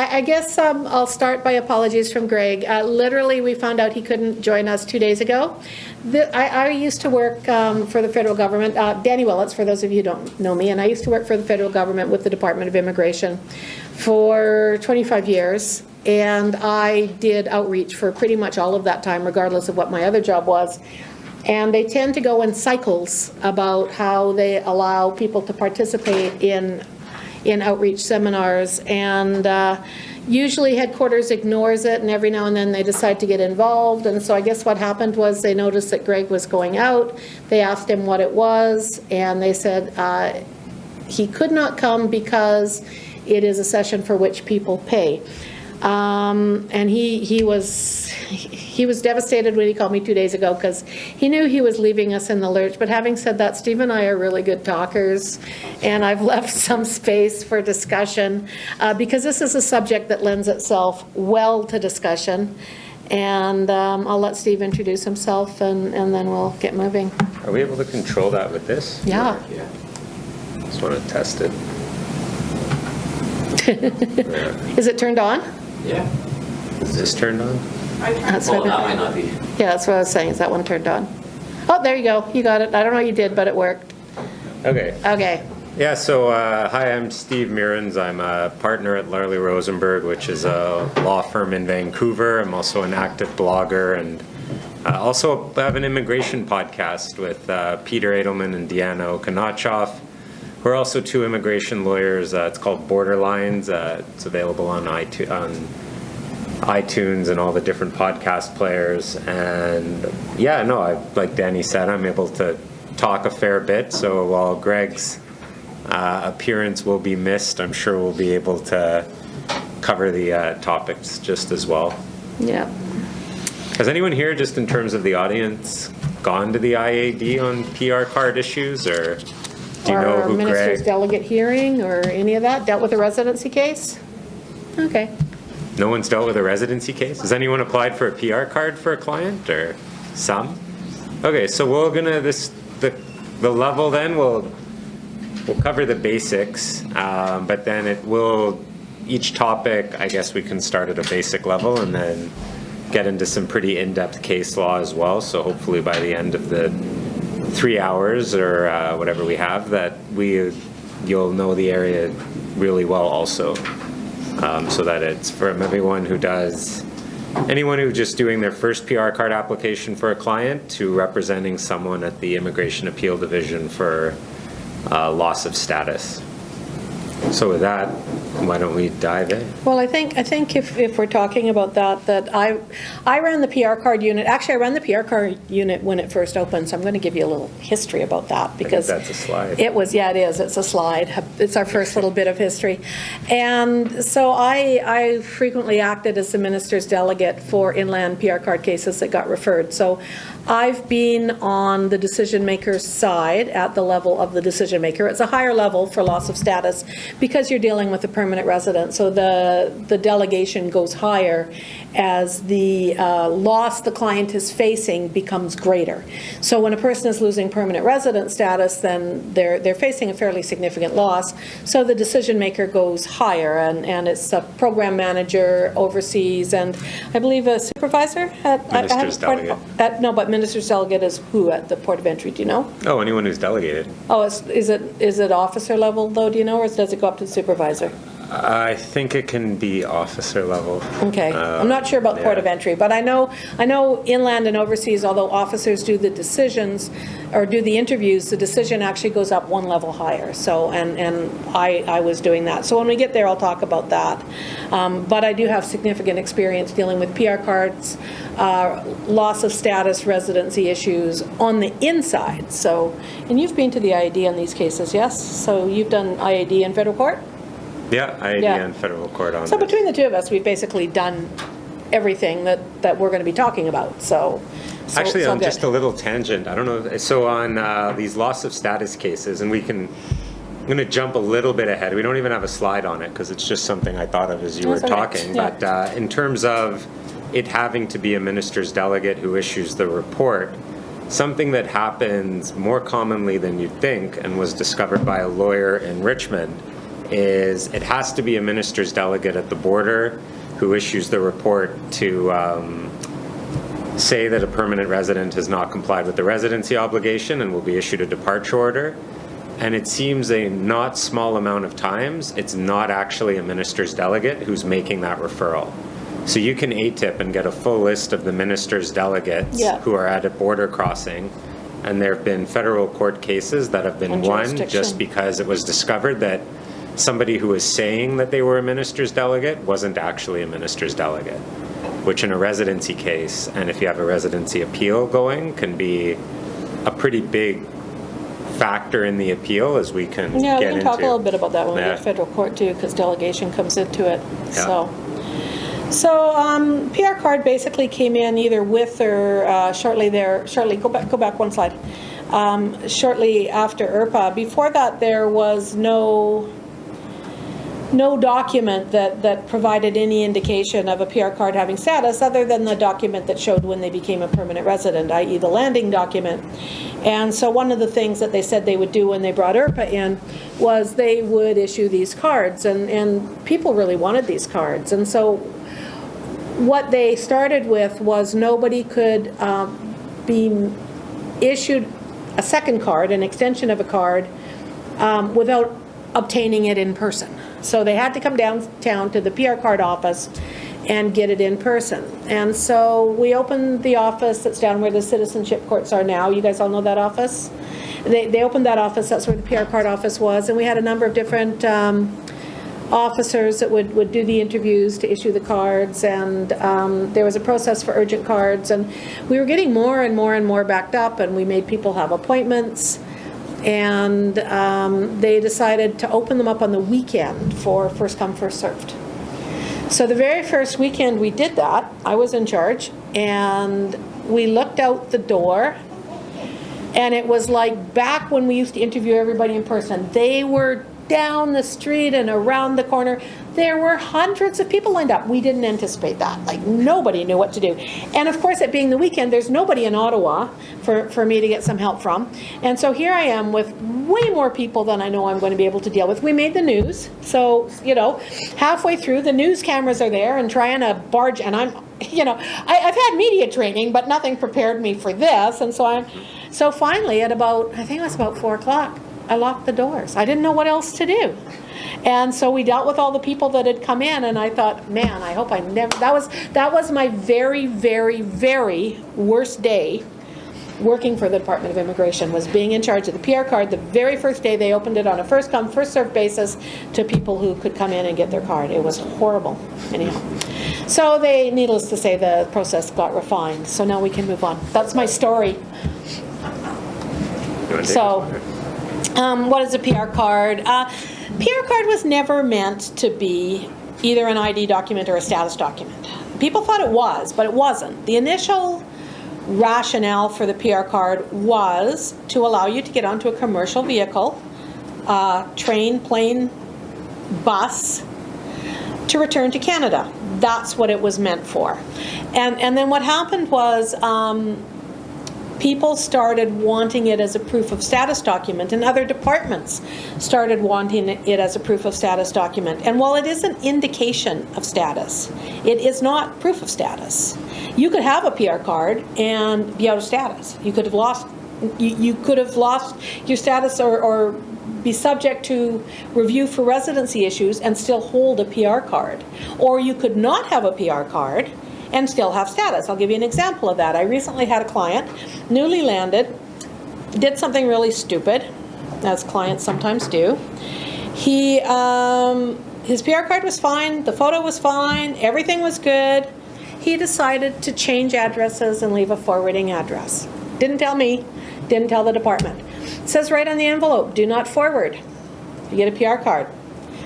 I guess I'll start by apologies from Greg. Literally, we found out he couldn't join us 2 days ago. I used to work for the federal government, Dani Willetts, for those of you who don't know me, and I used to work for the federal government with the Department of Immigration for 25 years, and I did outreach for pretty much all of that time, regardless of what my other job was. And they tend to go in cycles about how they allow people to participate in outreach seminars, and usually headquarters ignores it, and every now and then they decide to get involved. And so I guess what happened was they noticed that Greg was going out. They asked him what it was, and they said he could not come because it is a session for which people pay. And he was devastated when he called me 2 days ago, because he knew he was leaving us in the lurch. But having said that, Steve and I are really good talkers, and I've left some space for discussion because this is a subject that lends itself well to discussion. And I'll let Steve introduce himself, and then we'll get moving. Are we able to control that with this? Yeah. Just want to test it. Is it turned on? Yeah. Is this turned on? Well, that might not be. Yeah, that's what I was saying. Is that one turned on? Oh, there you go. You got it. I don't know what you did, but it worked. Okay. Okay. Yeah, so hi, I'm Steve Meurens. I'm a partner at Larley Rosenberg, which is a law firm in Vancouver. I'm also an active blogger, and also have an immigration podcast with Peter Edelman and Deanna Okanachoff. We're also two immigration lawyers. It's called Borderlines. It's available on iTunes and all the different podcast players. And yeah, no, like Dani said, I'm able to talk a fair bit. So while Greg's appearance will be missed, I'm sure we'll be able to cover the topics just as well. Yeah. Has anyone here, just in terms of the audience, gone to the IAD on PR card issues, or do you know who minister's Greg? delegate hearing or any of that? Dealt with a residency case? Okay. No one's dealt with a residency case? Has anyone applied for a PR card for a client, or some? Okay, so we're gonna the level then we'll cover the basics, but then it will, each topic, I guess we can start at a basic level and then get into some pretty in-depth case law as well. So hopefully by the end of the 3 hours or whatever we have, that you'll know the area really well also, so that it's from anyone who's just doing their first PR card application for a client to representing someone at the Immigration Appeal Division for loss of status. So with that, why don't we dive in? Well, I think if we're talking about that I ran the PR card unit. Actually, I ran the PR card unit when it first opened, so I'm going to give you a little history about that, because I think that's a slide. It was, yeah, it is. It's a slide. It's our first little bit of history. And so I frequently acted as the minister's delegate for inland PR card cases that got referred. So I've been on the decision maker's side at the level of the decision maker. It's a higher level for loss of status because you're dealing with a permanent resident. So the delegation goes higher as the loss the client is facing becomes greater. So when a person is losing permanent resident status, then they're facing a fairly significant loss. So the decision maker goes higher, and it's a program manager, oversees, and I believe a supervisor at Minister's delegate. No, but minister's delegate is who at the port of entry? Do you know? Oh, anyone who's delegated. Oh, is it officer level though? Do you know, or does it go up to the supervisor? I think it can be officer level. Okay, I'm not sure about port of entry, but I know inland and overseas, although officers do the decisions or do the interviews, the decision actually goes up one level higher. So, and I was doing that. So when we get there, I'll talk about that. But I do have significant experience dealing with PR cards, loss of status, residency issues on the inside. So, and you've been to the IAD on these cases, yes? So you've done IAD in federal court? Yeah, IAD and federal court on So this. between the two of us, we've basically done everything that we're going to be talking about. So Actually, so on good. just a little tangent, I don't know. So on these loss of status cases, and I'm going to jump a little bit ahead. We don't even have a slide on it because it's just something I thought of as you were That's all right. talking. Yeah. But in terms of it having to be a minister's delegate who issues the report, something that happens more commonly than you'd think and was discovered by a lawyer in Richmond is it has to be a minister's delegate at the border who issues the report to say that a permanent resident has not complied with the residency obligation and will be issued a departure order. And it seems a not small amount of times it's not actually a minister's delegate who's making that referral. So you can ATIP and get a full list of the minister's delegates who are at a border crossing. And there have been federal court cases that have been won just because it was discovered that somebody who was saying that they were a minister's delegate wasn't actually a minister's delegate, which in a residency case, and if you have a residency appeal going, can be a pretty big factor in the appeal, as we can get into. Yeah, we can talk a little bit about that when we get to federal court too, because delegation comes into it. Yeah. So PR card basically came in either with or shortly, go back one slide, shortly after IRPA. Before that, there was no document that provided any indication of a PR card having status other than the document that showed when they became a permanent resident, i.e. the landing document. And so one of the things that they said they would do when they brought IRPA in was they would issue these cards, and people really wanted these cards. And so what they started with was nobody could be issued a second card, an extension of a card, without obtaining it in person. So they had to come downtown to the PR card office and get it in person. And so we opened the office that's down where the citizenship courts are now. You guys all know that office? They opened that office, that's where the PR card office was, and we had a number of different officers that would do the interviews to issue the cards, and there was a process for urgent cards, and we were getting more and more and more backed up, and we made people have appointments, and they decided to open them up on the weekend for first come, first served. So the very first weekend we did that, I was in charge, and we looked out the door, and it was like back when we used to interview everybody in person. They were down the street and around the corner. There were hundreds of people lined up. We didn't anticipate that. Like, nobody knew what to do. And of course, it being the weekend, there's nobody in Ottawa for me to get some help from. And so here I am with way more people than I know I'm going to be able to deal with. We made the news. So, you know, halfway through, the news cameras are there and trying to barge. And I'm, you know, I've had media training, but nothing prepared me for this. And so finally at about, I think it was about 4 o'clock, I locked the doors. I didn't know what else to do. And so we dealt with all the people that had come in, and I thought, man, I hope I never, that was my very, very, very worst day working for the Department of Immigration, was being in charge of the PR card. The very first day they opened it on a first come, first served basis to people who could come in and get their card. It was horrible. Anyhow. So needless to say, the process got refined. So now we can move on. That's my story. So, what is a PR card? PR card was never meant to be either an ID document or a status document. People thought it was, but it wasn't. The initial rationale for the PR card was to allow you to get onto a commercial vehicle, train, plane, bus, to return to Canada. That's what it was meant for. And then what happened was people started wanting it as a proof of status document, and other departments started wanting it as a proof of status document. And while it is an indication of status, it is not proof of status. You could have a PR card and be out of status. You could have lost your status or be subject to review for residency issues and still hold a PR card. Or you could not have a PR card and still have status. I'll give you an example of that. I recently had a client, newly landed, did something really stupid, as clients sometimes do. His PR card was fine, the photo was fine, everything was good. He decided to change addresses and leave a forwarding address. Didn't tell me, didn't tell the department. It says right on the envelope, do not forward. You get a PR card.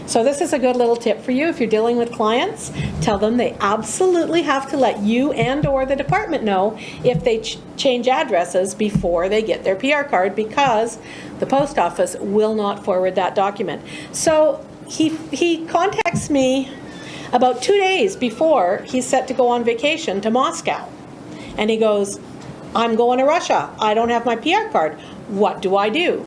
So this is a good little tip for you if you're dealing with clients. Tell them they absolutely have to let you and or the department know if they change addresses before they get their PR card, because the post office will not forward that document. So he contacts me about 2 days before he's set to go on vacation to Moscow. And he goes, I'm going to Russia. I don't have my PR card. What do I do?